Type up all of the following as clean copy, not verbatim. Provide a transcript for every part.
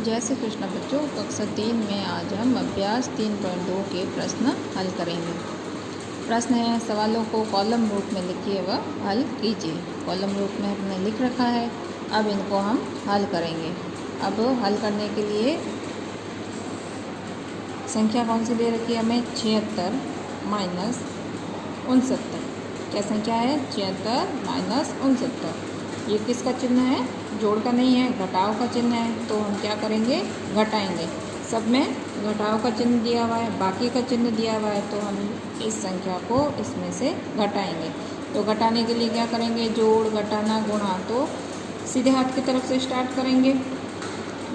जय श्री कृष्ण बच्चों। कक्षा 3 में आज हम अभ्यास 3.2 के प्रश्न हल करेंगे। प्रश्न है, सवालों को कॉलम रूप में लिखिए व हल कीजिए। कॉलम रूप में हमने लिख रखा है, अब इनको हम हल करेंगे। अब हल करने के लिए संख्या कौन सी दे रखी है हमें? 76 माइनस 69। क्या संख्या है? 76 माइनस 69। ये किसका चिन्ह है? जोड़ का नहीं है, घटाव का चिन्ह है। तो हम क्या करेंगे? घटाएंगे। सब में घटाव का चिन्ह दिया हुआ है, बाकी का चिन्ह दिया हुआ है, तो हम इस संख्या को इसमें से घटाएंगे। तो घटाने के लिए क्या करेंगे? जोड़, घटाना, गुणा। तो सीधे हाथ की तरफ से स्टार्ट करेंगे।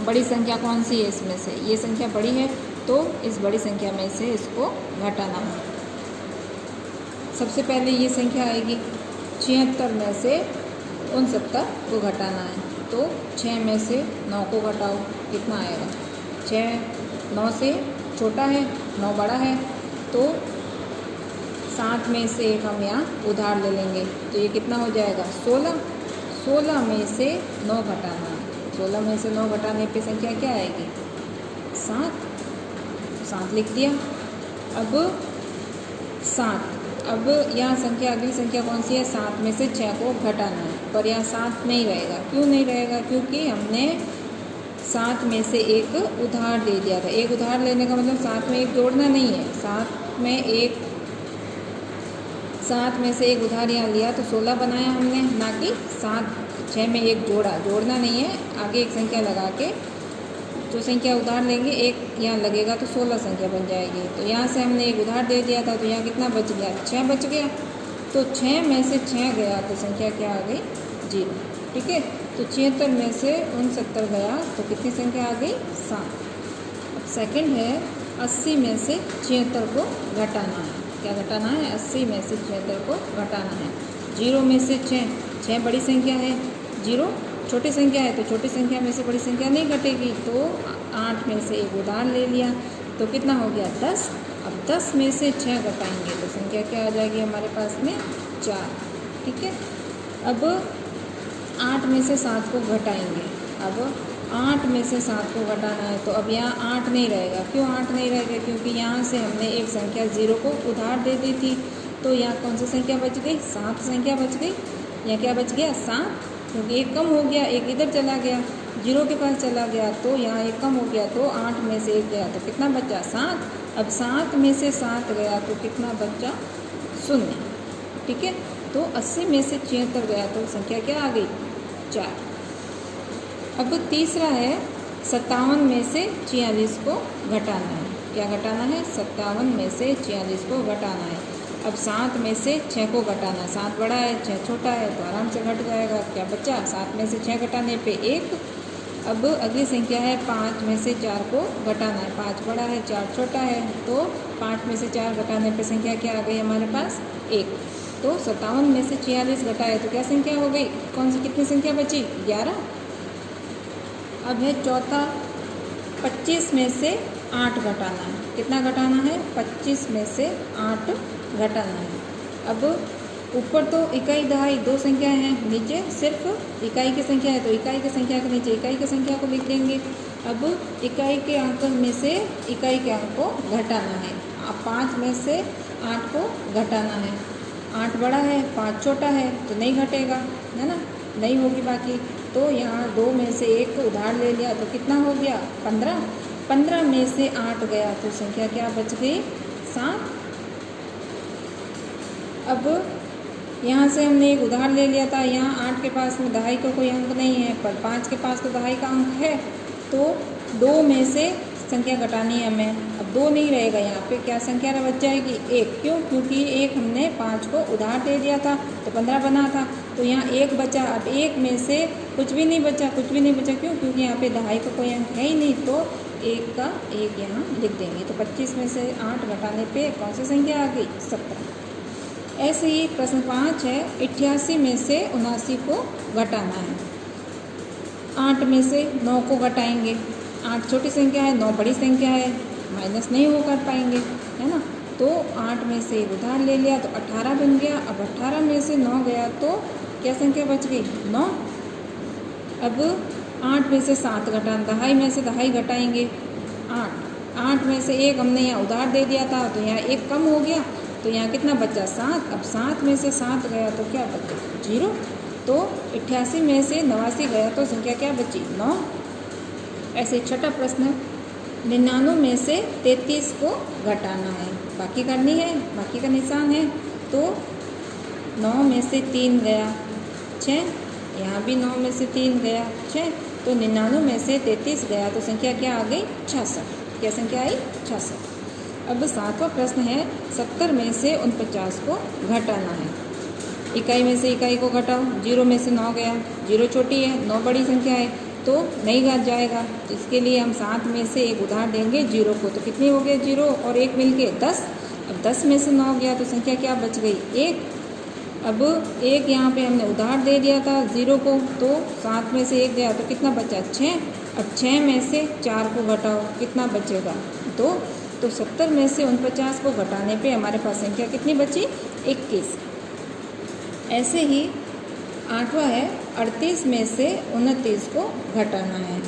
बड़ी संख्या कौन सी है इसमें से? ये संख्या बड़ी है, तो इस बड़ी संख्या में से इसको घटाना है। सबसे पहले ये संख्या आएगी 76 में से 69 को घटाना है। तो 6 में से 9 को घटाओ, कितना आएगा? 6 9 से छोटा है, 9 बड़ा है, तो 7 में से एक हम यहाँ उधार ले लेंगे। तो ये कितना हो जाएगा? 16। 16 में से 9 घटाना है। 16 में से 9 घटाने पे संख्या क्या आएगी? 7। 7 लिख दिया। अब 7, अब यहाँ संख्या, अगली संख्या कौन सी है? 7 में से 6 को घटाना है, पर यहाँ 7 नहीं रहेगा। क्यों नहीं रहेगा? क्योंकि हमने 7 में से एक उधार दे दिया था। एक उधार लेने का मतलब 7 में एक जोड़ना नहीं है। 7 में से एक उधार यहाँ लिया तो 16 बनाया हमने, ना कि 6 में एक जोड़ा। जोड़ना नहीं है, आगे एक संख्या लगा के जो संख्या उधार लेंगे एक यहाँ लगेगा तो 16 संख्या बन जाएगी। तो यहाँ से हमने एक उधार दे दिया था, तो यहाँ कितना बच गया? 6 बच गया। तो 6 में से 6 गया तो संख्या क्या आ गई? 0। ठीक है। तो 76 में से 69 गया तो कितनी संख्या आ गई? 7। अब सेकंड है, 80 में से 76 को घटाना है। क्या घटाना है? 80 में से 76 को घटाना है। 0 में से 6 बड़ी संख्या है, 0 छोटी संख्या है, तो छोटी संख्या में से बड़ी संख्या नहीं घटेगी। तो 8 में से एक उधार ले लिया तो कितना हो गया? 10। अब 10 में से 6 घटाएंगे तो संख्या क्या आ जाएगी हमारे पास में? 4। ठीक है। अब 8 में से 7 को घटाएंगे। अब 8 में से 7 को घटाना है, तो अब यहाँ 8 नहीं रहेगा। क्यों 8 नहीं रहेगा? क्योंकि यहाँ से हमने एक संख्या 0 को उधार दे दी थी। तो यहाँ कौन सी संख्या बच गई? 7 संख्या बच गई। यहाँ क्या बच गया? 7, क्योंकि एक कम हो गया, एक इधर चला गया, 0 के पास चला गया, तो यहाँ एक कम हो गया, तो 8 में से एक गया तो कितना बचा? 7। अब 7 में से 7 गया तो कितना बचा? 0। ठीक है। तो 80 में से 76 गया तो संख्या क्या आ गई? 4। अब तीसरा है, 57 में से 46 को घटाना है। क्या घटाना है? 57 में से 46 को घटाना है। अब 7 में से 6 को घटाना है। 7 बड़ा है, 6 छोटा है, तो आराम से घट जाएगा। क्या बचा? 7 में से 6 घटाने पे 1। अब अगली संख्या है 5 में से 4 को घटाना है। 5 बड़ा है, 4 छोटा है, तो 5 में से 4 घटाने पे संख्या क्या आ गई हमारे पास? 1। तो 57 में से 46 घटाए तो क्या संख्या हो गई? कौन सी कितनी संख्या बची? 11। अब है चौथा, 25 में से 8 घटाना है। कितना घटाना है? 25 में से 8 घटाना है। अब ऊपर तो इकाई दहाई 2 संख्या हैं, नीचे सिर्फ इकाई की संख्या है, तो इकाई की संख्या के नीचे इकाई की संख्या को लिख देंगे। अब इकाई के अंक में से इकाई के अंक को घटाना है। अब 5 में से 8 को घटाना है। 8 बड़ा है, 5 छोटा है, तो नहीं घटेगा, है ना? नहीं होगी बाकी। तो यहाँ 2 में से 1 को उधार ले लिया तो कितना हो गया? 15। 15 में से 8 गया तो संख्या क्या बच गई? 7। अब यहाँ से हमने एक उधार ले लिया था। यहाँ 8 के पास में दहाई का कोई अंक नहीं है, पर 5 के पास तो दहाई का अंक है, तो 2 में से संख्या घटानी है हमें। अब 2 नहीं रहेगा, यहाँ पे क्या संख्या बच जाएगी? 1। क्यों? क्योंकि 1 हमने 5 को उधार दे दिया था तो 15 बना था, तो यहाँ 1 बचा। अब 1 में से कुछ भी नहीं बचा, कुछ भी नहीं बचा। क्यों? क्योंकि यहाँ पे दहाई का कोई अंक है ही नहीं, तो 1 का 1 यहाँ लिख देंगे। तो 25 में से 8 घटाने पे कौन सी संख्या आ गई? 17। ऐसे ही प्रश्न 5 है, 88 में से 79 को घटाना है। 8 में से 9 को घटाएंगे। 8 छोटी संख्या है, 9 बड़ी संख्या है, माइनस नहीं हो कर पाएंगे, है ना? तो 8 में से एक उधार ले लिया तो 18 बन गया। अब 18 में से 9 गया तो क्या संख्या बच गई? 9। अब 8 में से 7 घटाना, 2.5 में से 2.5 घटाएंगे 8 में से 1 हमने यहाँ उधार दे दिया था, तो यहाँ 1 कम हो गया, तो यहाँ कितना बचा 7। अब 7 में से 7 गया तो क्या बचा 0। तो 88 में से 89 गया तो संख्या क्या बची 9। ऐसे छठा प्रश्न, 99 में से 33 को घटाना है, बाकी करनी है, बाकी का निशान है। तो 9 में से 3 गया 6, यहाँ भी 9 में से 3 गया 6, तो 99 में से 33 गया तो संख्या क्या आ गई 66। क्या संख्या आई 66। अब 7वां प्रश्न है, 70 में से 49 को घटाना है। इकाई में से इकाई को घटाओ, 0 में से 9 गया, 0 छोटी है, 9 बड़ी संख्या है तो नहीं घट जाएगा। तो इसके लिए हम 7 में से एक उधार देंगे 0 को, तो कितनी हो गए 0 और 1 मिलके 10। अब 10 में से 9 गया तो संख्या क्या बच गई 1। अब 1 यहाँ पे हमने उधार दे दिया था 0 को, तो 7 में से 1 गया तो कितना बचा 6। अब 6 में से 4 को घटाओ, कितना बचेगा 2। तो 70 में से 49 को घटाने पे हमारे पास संख्या कितनी बची 21। ऐसे ही 8वां है, 38 में से 29 को घटाना है।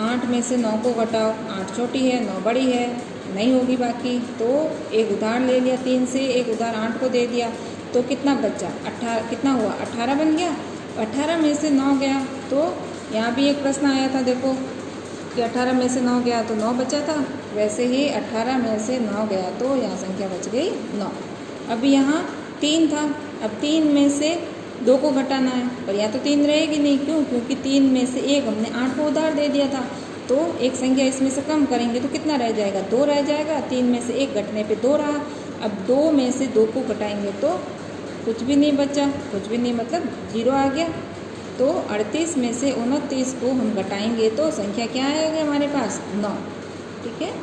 8 में से 9 को घटाओ, 8 छोटी है 9 बड़ी है, नहीं होगी बाकी, तो एक उधार ले लिया 3 से, एक उधार 8 को दे दिया, तो कितना बचा 18, कितना हुआ 18 बन गया। 18 में से 9 गया, तो यहाँ भी एक प्रश्न आया था देखो कि 18 में से 9 गया तो 9 बचा था, वैसे ही 18 में से 9 गया तो यहाँ संख्या बच गई 9। अब यहाँ 3 था, अब 3 में से 2 को घटाना है, पर यहाँ तो 3 रहेगी नहीं, क्यों, क्योंकि 3 में से 1 हमने 8 को उधार दे दिया था, तो एक संख्या इसमें से कम करेंगे तो कितना रह जाएगा 2 रह जाएगा। 3 में से 1 घटने पे 2 रहा। अब 2 में से 2 को घटाएंगे तो कुछ भी नहीं बचा, कुछ भी नहीं मतलब 0 आ गया। तो 38 में से 29 को हम घटाएंगे तो संख्या क्या आएगी हमारे पास 9। ठीक है।